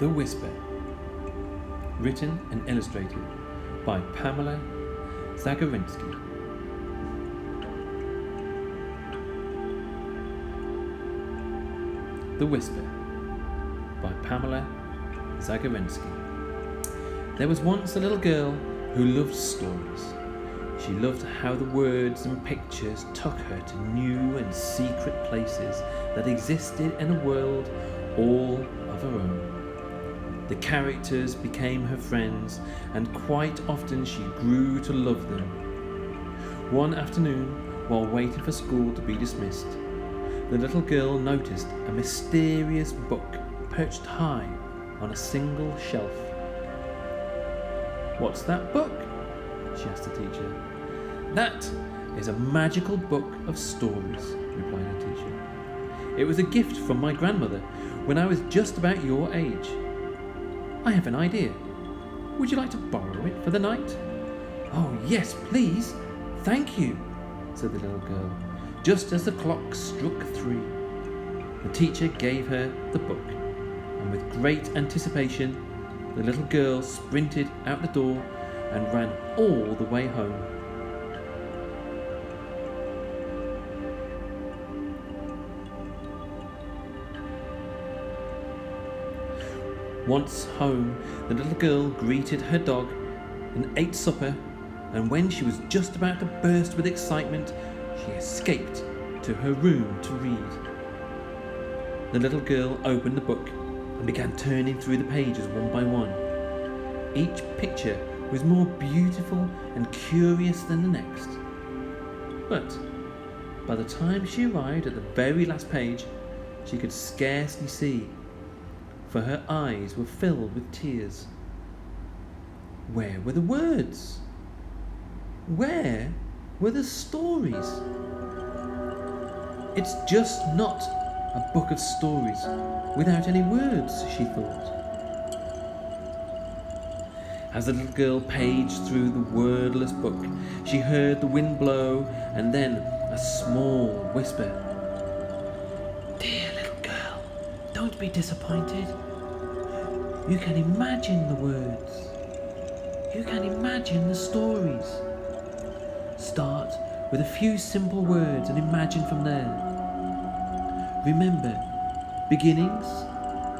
The Whisper. Written and illustrated by Pamela Zagarenski. The Whisper by Pamela Zagarenski. There was once a little girl who loved stories. She loved how the words and pictures took her to new and secret places that existed in a world all of her own. The characters became her friends, and quite often she grew to love them. One afternoon, while waiting for school to be dismissed, the little girl noticed a mysterious book perched high on a single shelf. "What's that book?" she asked the teacher. "That is a magical book of stories," replied her teacher. "It was a gift from my grandmother when I was just about your age. I have an idea. Would you like to borrow it for the night?" "Oh, yes, please. Thank you," said the little girl, just as the clock struck 3. The teacher gave her the book, and with great anticipation, the little girl sprinted out the door and ran all the way home. Once home, the little girl greeted her dog and ate supper, and when she was just about to burst with excitement, she escaped to her room to read. The little girl opened the book and began turning through the pages one by one. Each picture was more beautiful and curious than the next. But by the time she arrived at the very last page, she could scarcely see, for her eyes were filled with tears. Where were the words? Where were the stories? "It's just not a book of stories without any words," she thought. As the little girl paged through the wordless book, she heard the wind blow and then a small whisper. "Dear little girl, don't be disappointed. You can imagine the words. You can imagine the stories. Start with a few simple words and imagine from there. Remember, beginnings,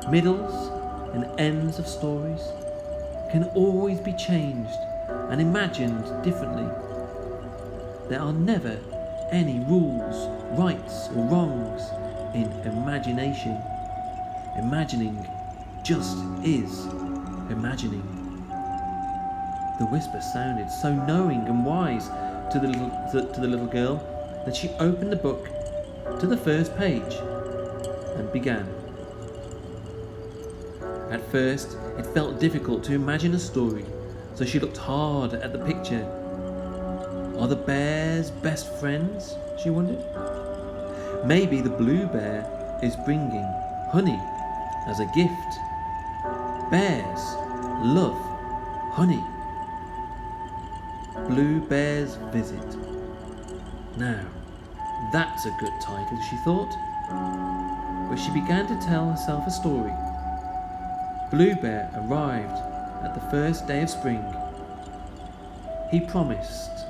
middles, and ends of stories can always be changed and imagined differently. There are never any rules, rights, or wrongs in imagination. Imagining just is imagining." The whisper sounded so knowing and wise to the little girl that she opened the book to the first page and began. At first, it felt difficult to imagine a story, so she looked hard at the picture. Are the bears best friends? She wondered. Maybe the blue bear is bringing honey as a gift. Bears love honey. Blue Bear's Visit. Now, that's a good title, she thought. But she began to tell herself a story. Blue Bear arrived at the first day of spring. He promised.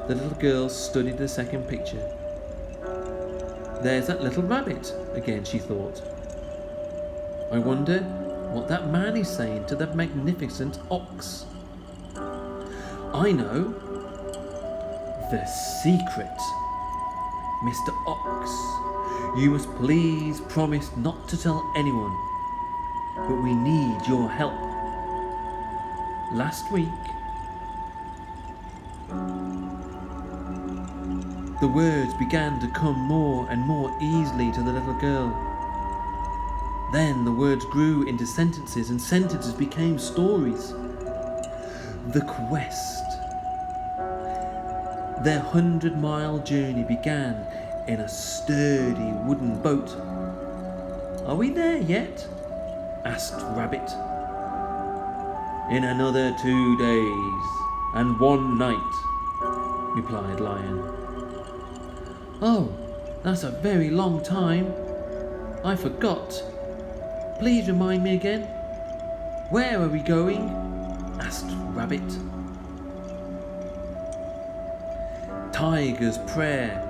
The little girl studied the second picture. There's that little rabbit again, she thought. I wonder what that man is saying to that magnificent ox. I know. The secret. Mr. Ox, you must please promise not to tell anyone, but we need your help. Last week, the words began to come more and more easily to the little girl. Then the words grew into sentences, and sentences became stories. The quest. Their 100-mile journey began in a sturdy wooden boat. Are we there yet? Asked Rabbit. In another 2 days and 1 night, replied Lion. Oh, that's a very long time. I forgot. please remind me again. Where are we going? Asked Rabbit. Tiger's prayer.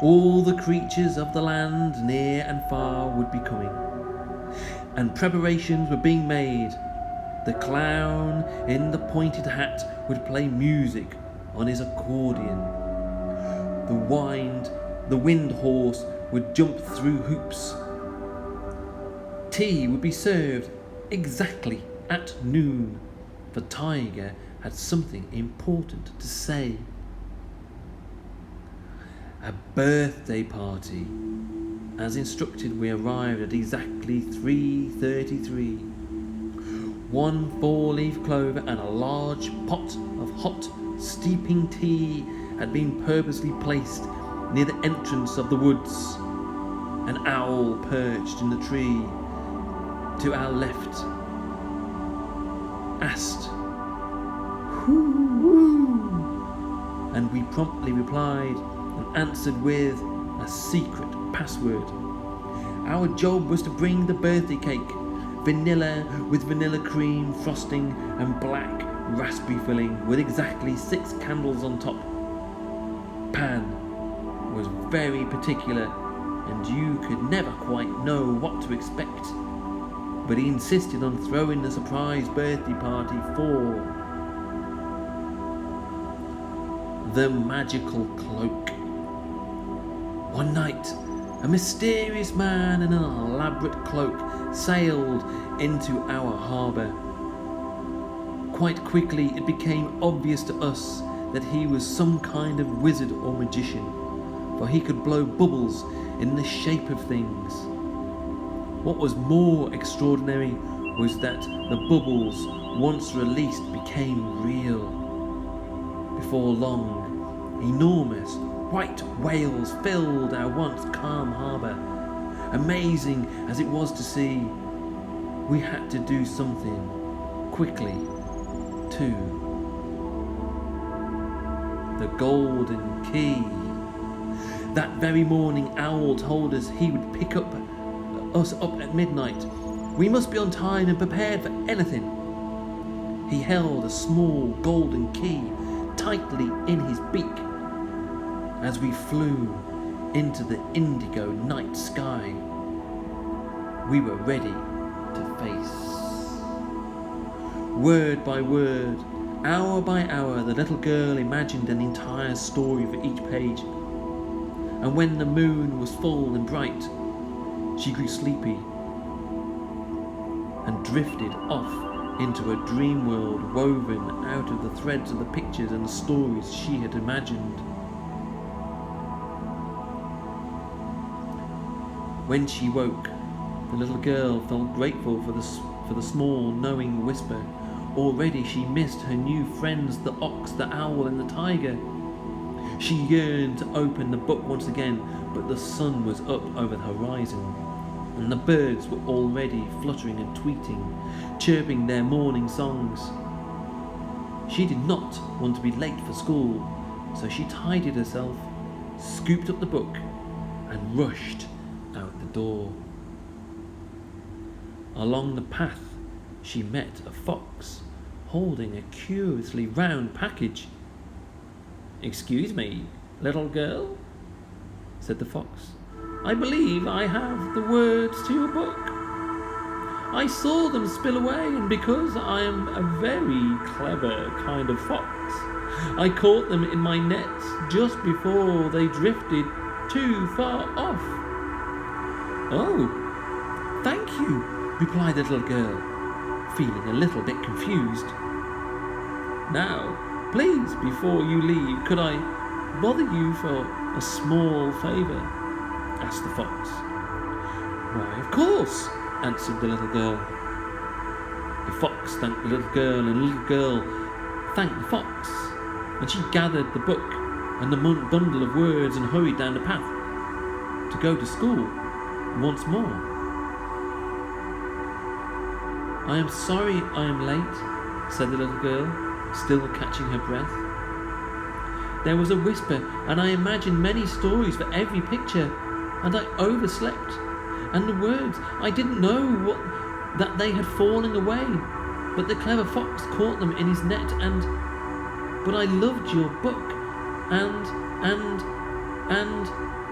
All the creatures of the land, near and far, would be coming, and preparations were being made. The clown in the pointed hat would play music on his accordion. The wind horse would jump through hoops. Tea would be served exactly at noon, for Tiger had something important to say. A birthday party. As instructed, we arrived at exactly 3:33. 1 4-leaf clover and a large pot of hot, steeping tea had been purposely placed near the entrance of the woods. An owl perched in the tree to our left asked, "Who?" And we promptly replied and answered with a secret password. Our job was to bring the birthday cake, vanilla with vanilla cream frosting and black raspberry filling with exactly 6 candles on top. Pan was very particular and you could never quite know what to expect, but he insisted on throwing the surprise birthday party for the magical cloak. One night, a mysterious man in an elaborate cloak sailed into our harbour. Quite quickly it became obvious to us that he was some kind of wizard or magician, for he could blow bubbles in the shape of things. What was more extraordinary was that the bubbles, once released, became real. Before long, enormous white whales filled our once calm harbour. Amazing as it was to see, we had to do something quickly too. The golden key. That very morning, Owl told us he would pick us up at midnight. We must be on time and prepared for anything. He held a small golden key tightly in his beak as we flew into the indigo night sky. We were ready to face. Word by word, hour by hour, the little girl imagined an entire story for each page. And when the moon was full and bright, she grew sleepy and drifted off into a dream world woven out of the threads of the pictures and the stories she had imagined. When she woke, the little girl felt grateful for the small, knowing whisper. Already she missed her new friends, the ox, the owl, and the tiger. She yearned to open the book once again, but the sun was up over the horizon, and the birds were already fluttering and tweeting, chirping their morning songs. She did not want to be late for school, so she tidied herself, scooped up the book, and rushed out the door. Along the path, she met a fox holding a curiously round package. "Excuse me, little girl," said the fox. "I believe I have the words to your book. I saw them spill away, and because I am a very clever kind of fox, I caught them in my nets just before they drifted too far off." "Oh, thank you," replied the little girl, feeling a little bit confused. "Now, please, before you leave, could I bother you for a small favour?" asked the fox. "Why, of course," answered the little girl. The fox thanked the little girl, and the little girl thanked the fox, and she gathered the book and the bundle of words and hurried down the path to go to school once more. "I am sorry I am late," said the little girl, still catching her breath. "There was a whisper, and I imagined many stories for every picture, and I overslept And the words, I didn't know that they had fallen away, but the clever fox caught them in his net, but I loved your book, and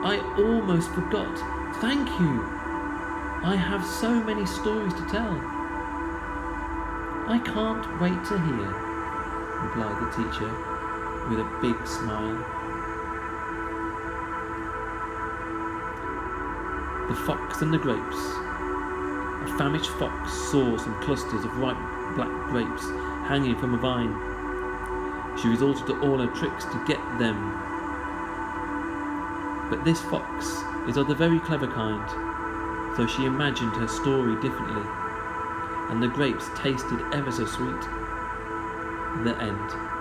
I almost forgot. Thank you. I have so many stories to tell. I can't wait to hear, replied the teacher with a big smile. The Fox and the Grapes. A famished fox saw some clusters of ripe black grapes hanging from a vine. She resorted to all her tricks to get them. But this fox is of the very clever kind, so she imagined her story differently, and the grapes tasted ever so sweet. The end.